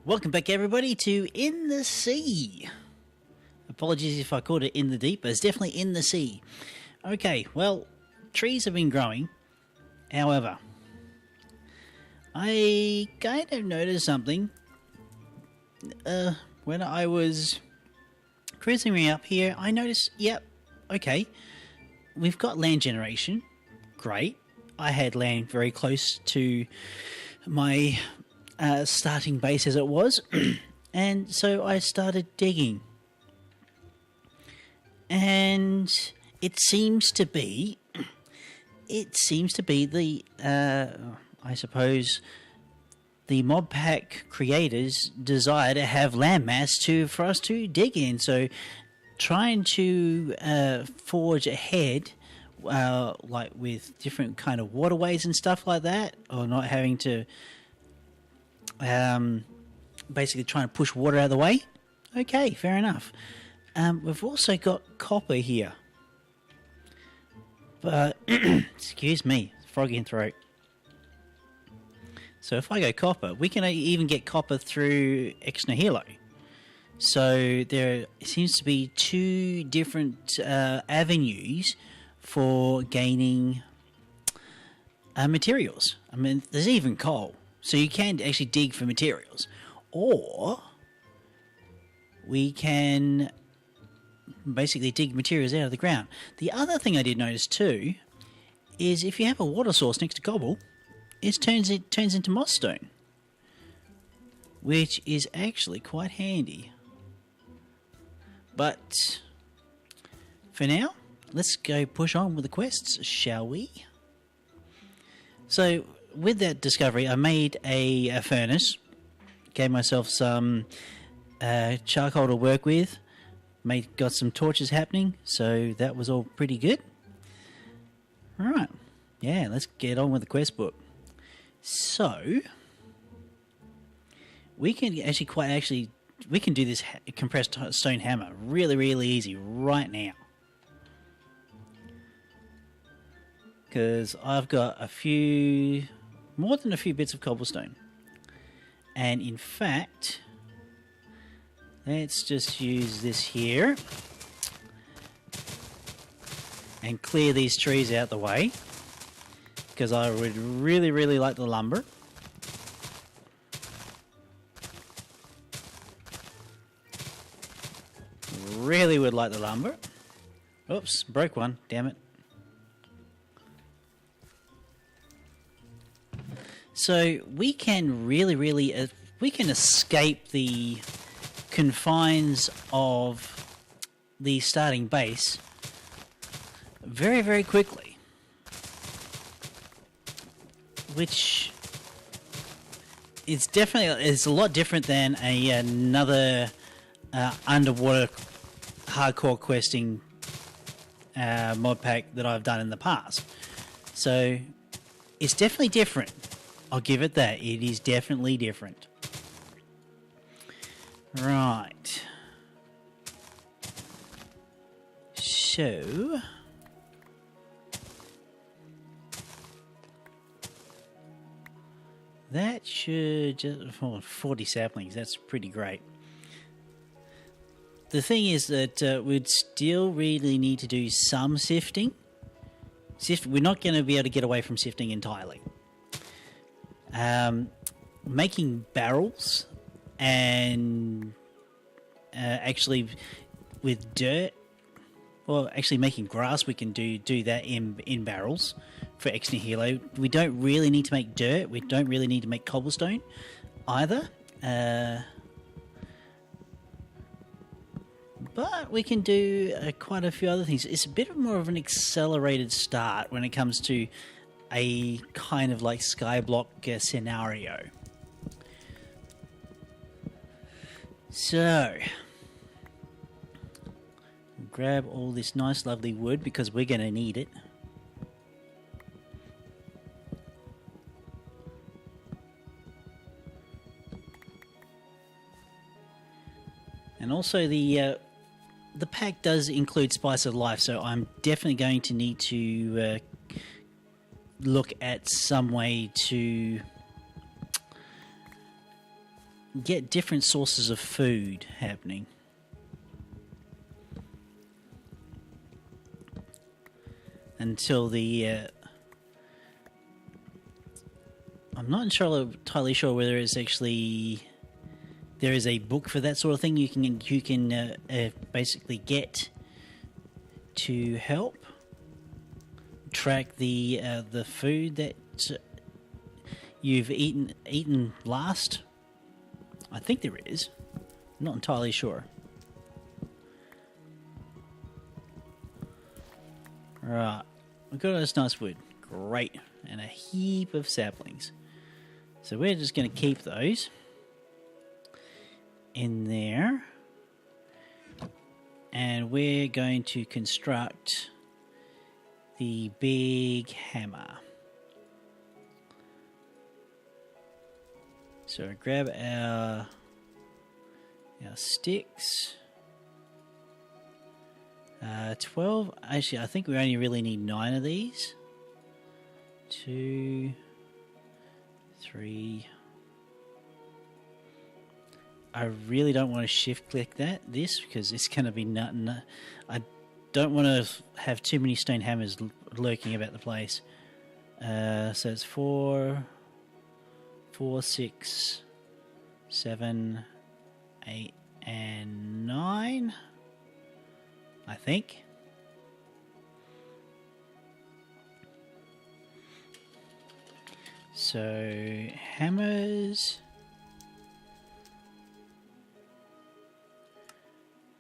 Welcome back, everybody, to In the Sea. Apologies if I called it In the Deep, but it's definitely In the Sea. Okay, well, trees have been growing. However, I kind of noticed something when I was cruising me up here. I noticed, yep, okay, we've got land generation. Great. I had land very close to my starting base as it was, and so I started digging. And it seems to be the, I suppose, the Modpack creators' desire to have landmass for us to dig in. So trying to forge ahead, like with different kind of waterways and stuff like that, or not having to basically trying to push water out of the way. Okay, fair enough. We've also got copper here. But, excuse me, froggy in throat. So if I go copper, we can even get copper through Nihilo. So there seems to be two different avenues for gaining materials. I mean, there's even coal. So you can actually dig for materials. Or we can basically dig materials out of the ground. The other thing I did notice too is if you have a water source next to cobble, it turns into moss stone, which is actually quite handy. But for now, let's go push on with the quests, shall we? So with that discovery, I made a furnace, gave myself some charcoal to work with, got some torches happening, so that was all pretty good. Right, yeah, let's get on with the quest book. So we can we can do this compressed stone hammer really easy right now, because I've got more than a few bits of cobblestone, and in fact, let's just use this here and clear these trees out the way, because I would really like the lumber. Really would like the lumber. Oops, broke one, damn it. So we can really we can escape the confines of the starting base very quickly, which is a lot different than another underwater hardcore questing mod pack that I've done in the past. So it's definitely different. I'll give it that. It is definitely different. Right. So that should just 40 saplings. That's pretty great. The thing is that we'd still really need to do some sifting. We're not going to be able to get away from sifting entirely. Making barrels and actually with dirt, well, actually making grass, we can do that in barrels for Ex Nihilo. We don't really need to make dirt. We don't really need to make cobblestone either. But we can do quite a few other things. It's a bit more of an accelerated start when it comes to a kind of like skyblock scenario. So, grab all this nice lovely wood because we're going to need it. And also the pack does include Spice of Life, so I'm definitely going to need to look at some way to get different sources of food happening. Until the I'm not entirely sure whether it's actually there is a book for that sort of thing you can basically get to help track the food that you've eaten last. I think there is. I'm not entirely sure. Right, we've got this nice wood. Great. And a heap of saplings. So we're just going to keep those in there. And we're going to construct the big hammer. So grab our sticks. 12. Actually, I think we only really need 9 of these. 2, 3. I really don't want to shift click this because it's going to be I don't want to have too many stone hammers lurking about the place. So it's 4, 6, 7, 8, and 9. I think. So hammers.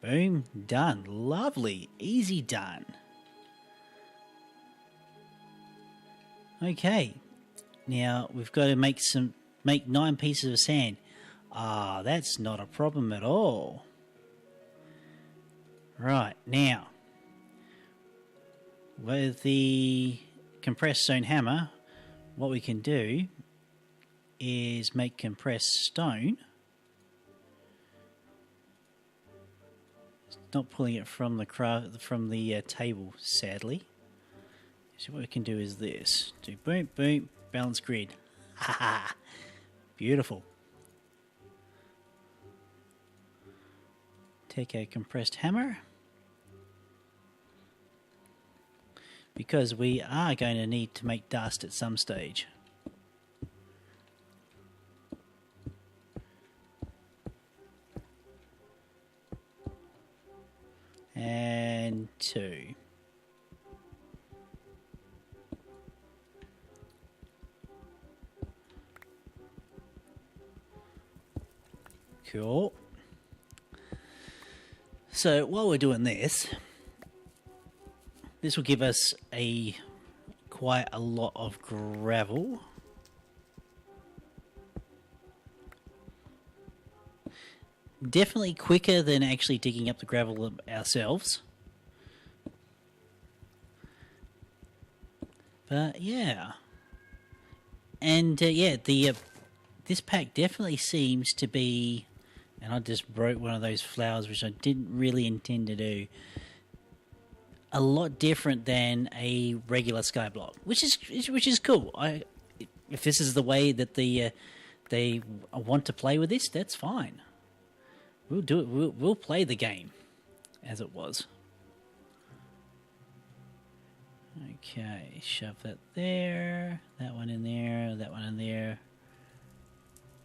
Boom, done. Lovely, easy done. Okay, now we've got to make 9 pieces of sand. Ah, that's not a problem at all. Right, now, with the compressed stone hammer, what we can do is make compressed stone. It's not pulling it from the table, sadly. So what we can do is this. Do boom, boom, balance grid. Ha ha! Beautiful. Take a compressed hammer. Because we are going to need to make dust at some stage. And 2. Cool. So while we're doing this will give us quite a lot of gravel. Definitely quicker than actually digging up the gravel ourselves. But yeah. And this pack definitely seems to be, and I just broke one of those flowers which I didn't really intend to do, a lot different than a regular skyblock, which is cool. If this is the way that they want to play with this, that's fine. We'll do it. We'll play the game as it was. Okay, shove that there, that one in there, that one in there.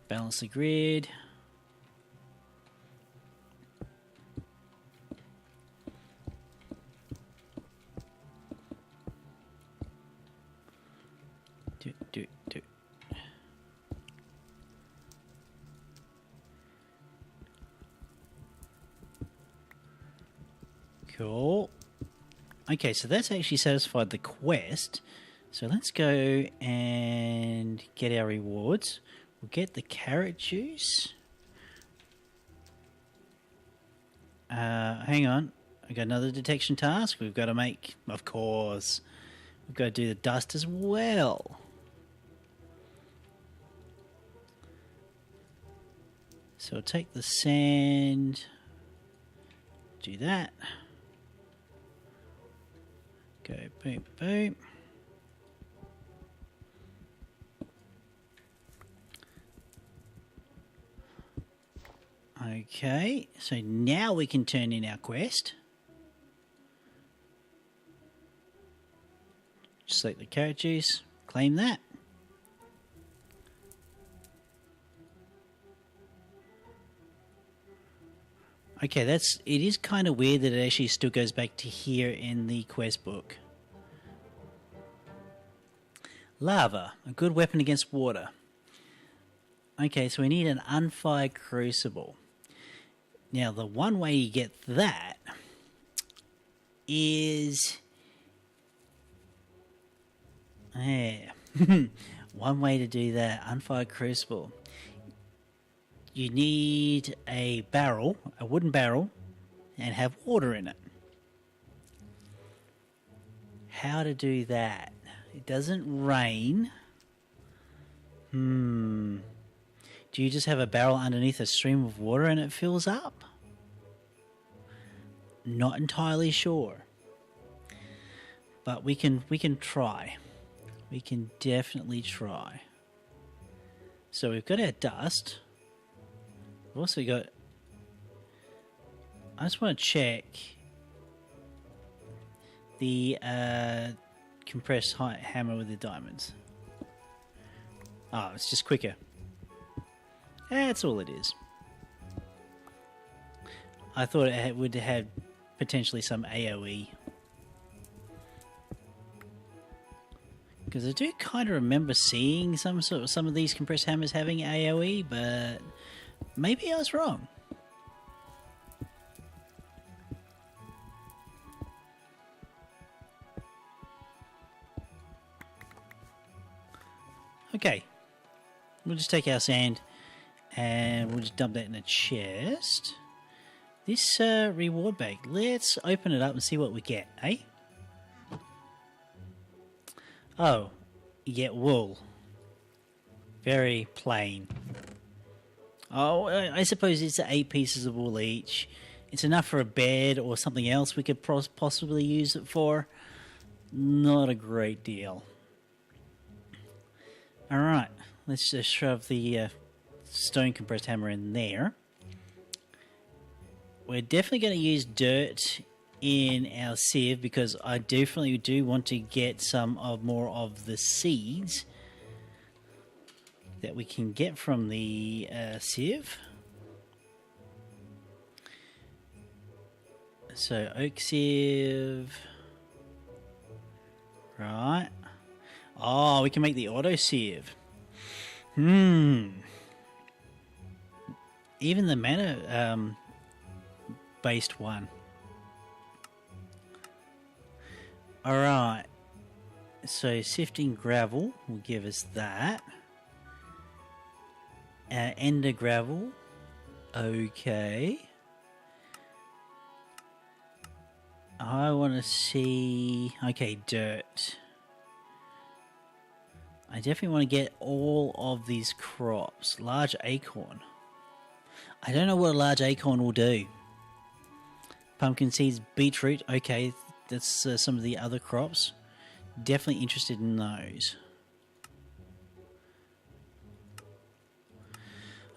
Balance the grid. Do. Cool. Okay, so that's actually satisfied the quest. So let's go and get our rewards. We'll get the carrot juice. Hang on. I got another detection task we've got to make. Of course. We've got to do the dust as well. So I'll take the sand. Do that. Go boom, boom. Okay, so now we can turn in our quest. Select the carrot juice, claim that. Okay, it is kind of weird that it actually still goes back to here in the quest book. Lava, a good weapon against water. Okay, so we need an unfired crucible. Now, the one way you get that is... Yeah. One way to do that, unfired crucible. You need a barrel, a wooden barrel, and have water in it. How to do that? It doesn't rain. Do you just have a barrel underneath a stream of water and it fills up? Not entirely sure. But we can try. We can definitely try. So we've got our dust. We've also got... I just want to check the compressed hammer with the diamonds. Oh, it's just quicker. That's all it is. I thought it would have potentially some AoE. Because I do kind of remember seeing some of these compressed hammers having AoE, but maybe I was wrong. Okay, we'll just take our sand and we'll just dump that in a chest. This reward bag, let's open it up and see what we get, eh? Oh, you get wool. Very plain. Oh, I suppose it's 8 pieces of wool each. It's enough for a bed or something else we could possibly use it for. Not a great deal. Alright, let's just shove the stone compressed hammer in there. We're definitely going to use dirt in our sieve because I definitely do want to get some more of the seeds that we can get from the sieve. So oak sieve, right? Oh, we can make the auto sieve. Even the mana based one. Alright, so sifting gravel will give us that. Ender gravel, okay. I want to see, okay, dirt. I definitely want to get all of these crops. Large acorn. I don't know what a large acorn will do. Pumpkin seeds, beetroot, okay. That's some of the other crops. Definitely interested in those.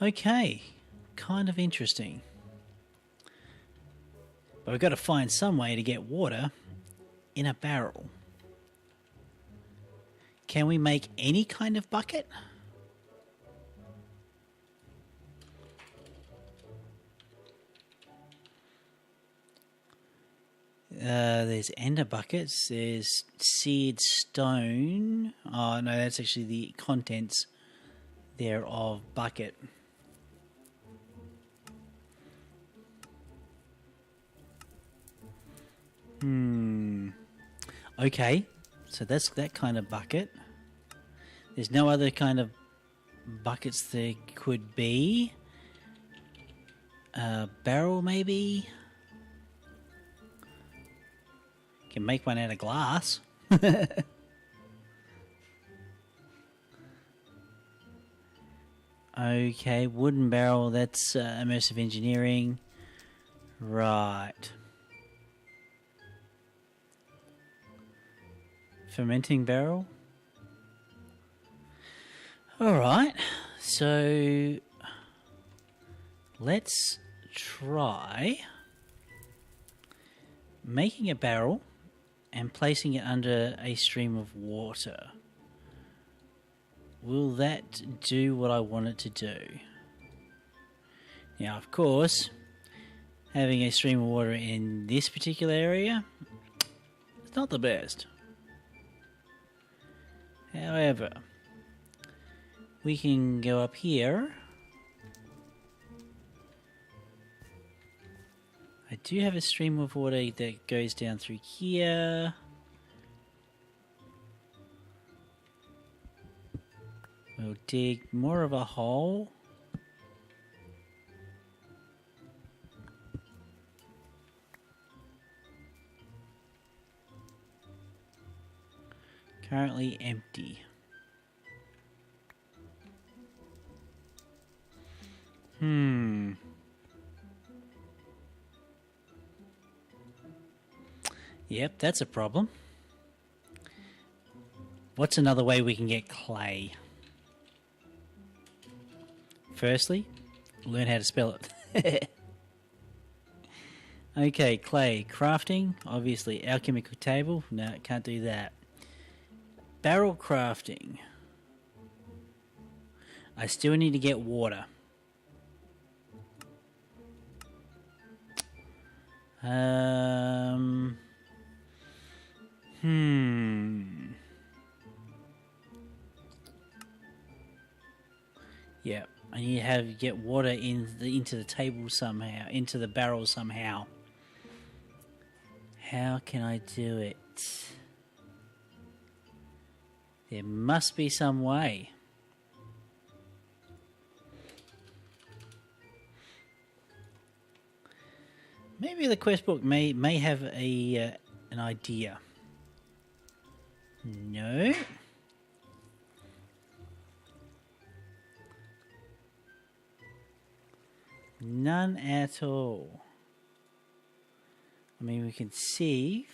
Okay, kind of interesting. But we've got to find some way to get water in a barrel. Can we make any kind of bucket? There's ender buckets, there's seared stone. Oh no, that's actually the contents there of bucket. Okay, so that's that kind of bucket. There's no other kind of buckets there could be. Barrel maybe? Can make one out of glass. Okay, wooden barrel, that's immersive engineering. Right. Fermenting barrel. Alright, so Let's try making a barrel and placing it under a stream of water. Will that do what I want it to do? Now, of course, having a stream of water in this particular area, it's not the best. However, we can go up here. I do have a stream of water that goes down through here. We'll dig more of a hole. Currently empty. Yep, that's a problem. What's another way we can get clay? Firstly, learn how to spell it. Okay, clay. Crafting, obviously. Alchemical table, no, can't do that. Barrel crafting. I still need to get water. Yeah, I need to get water into the table somehow, into the barrel somehow. How can I do it? There must be some way. Maybe the quest book may have an idea. No. None at all. I mean, we can save.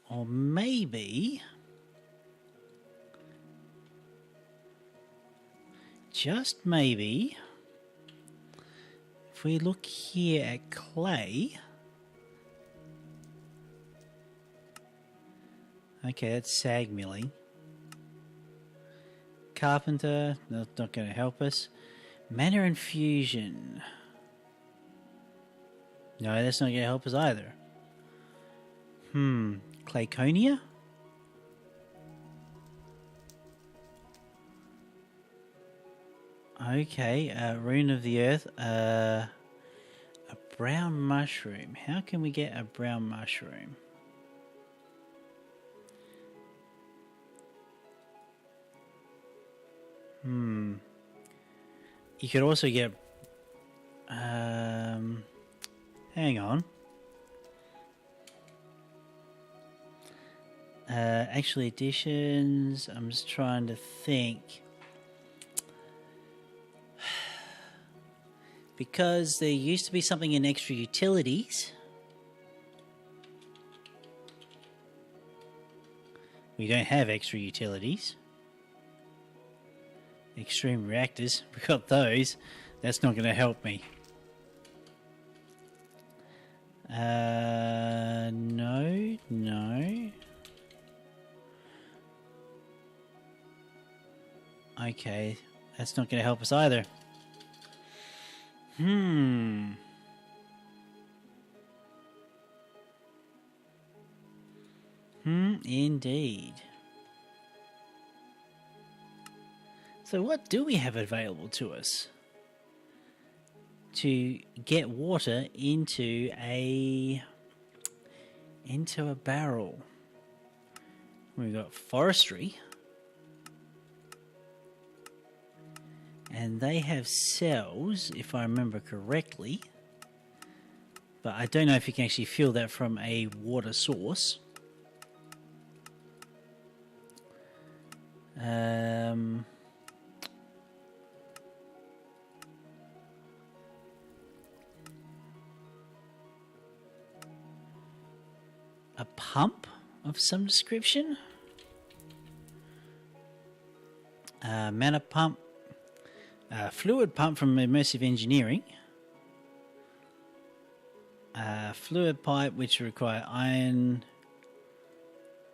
Or maybe, just maybe, if we look here at clay. Okay, that's sag milling. Carpenter, that's not going to help us. Mana infusion. No, that's not going to help us either. Clayconia? Okay, Rune of the Earth. A brown mushroom. How can we get a brown mushroom? You could also get... hang on. Actually, additions... I'm just trying to think. Because there used to be something in extra utilities. We don't have extra utilities. Extreme reactors, we got those. That's not going to help me. No. Okay, that's not going to help us either. Indeed. So what do we have available to us to get water into a barrel? We've got forestry, and they have cells, if I remember correctly, but I don't know if you can actually fill that from a water source. A pump of some description? Mana pump. Fluid pump from Immersive Engineering. Fluid pipe, which require iron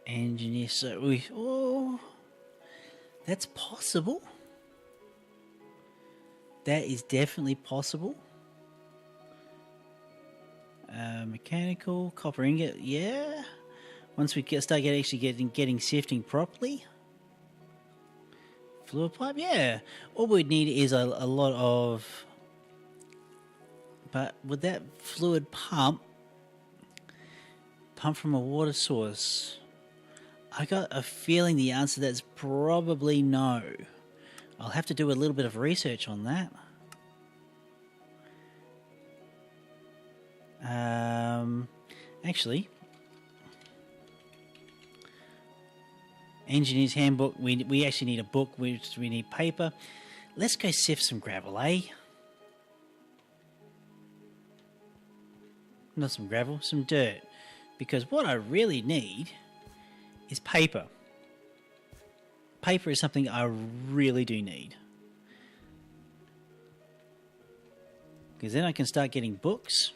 engineer. So that's possible. That is definitely possible. Mechanical copper ingot, yeah. Once we start getting sifting properly. Fluid pipe, yeah. All we'd need is a lot of. But with that fluid pump from a water source, I got a feeling the answer to that's probably no. I'll have to do a little bit of research on that. Actually, Engineer's Handbook, we actually need a book, we need paper. Let's go sift some gravel, eh? Not some gravel, some dirt. Because what I really need is paper. Paper is something I really do need. Because then I can start getting books.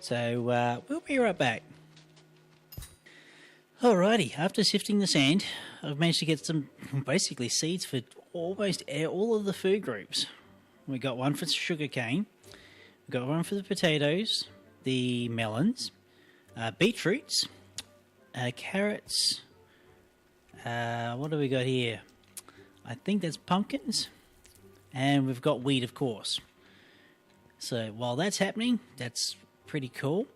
So we'll be right back. Alrighty, after sifting the sand, I've managed to get some basically seeds for almost all of the food groups. We got one for sugarcane, we got one for the potatoes, the melons, beetroots, carrots. What do we got here? I think that's pumpkins, and we've got wheat, of course. So while that's happening, that's pretty cool.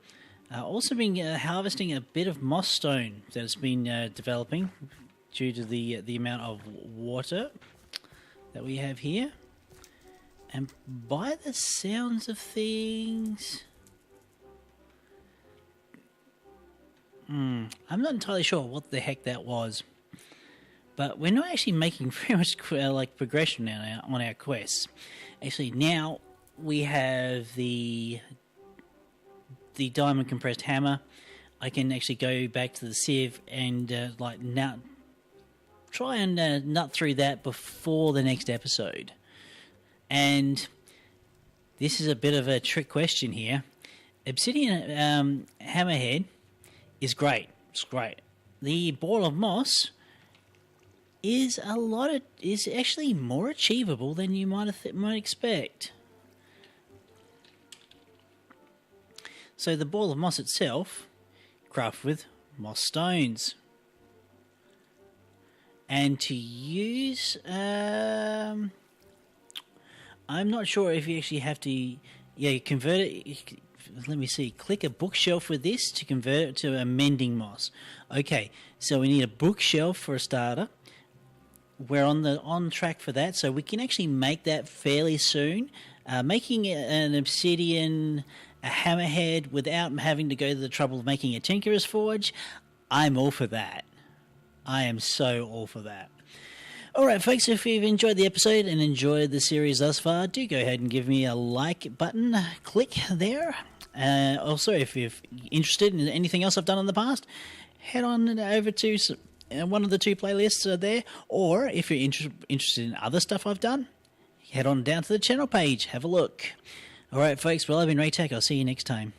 Also been harvesting a bit of moss stone that has been developing due to the amount of water that we have here. And by the sounds of things, I'm not entirely sure what the heck that was. But we're not actually making very much progression on our quests. Actually, now we have the diamond compressed hammer. I can actually go back to the sieve and try and nut through that before the next episode. And this is a bit of a trick question here. Obsidian hammerhead is great. It's great. The ball of moss is actually more achievable than you might expect. So the ball of moss itself, crafted with moss stones. And to use, I'm not sure if you actually have to, convert it. Let me see. Click a bookshelf with this to convert it to a mending moss. Okay, so we need a bookshelf for a starter. We're on track for that, so we can actually make that fairly soon. Making an obsidian a hammerhead without having to go to the trouble of making a tinkerer's forge, I'm all for that. I am so all for that. Alright folks, if you've enjoyed the episode and enjoyed the series thus far, do go ahead and give me a like button, click there. Also, if you're interested in anything else I've done in the past, head on over to one of the two playlists there, or if you're interested in other stuff I've done, head on down to the channel page, have a look. Alright folks, well I've been Raetac, I'll see you next time.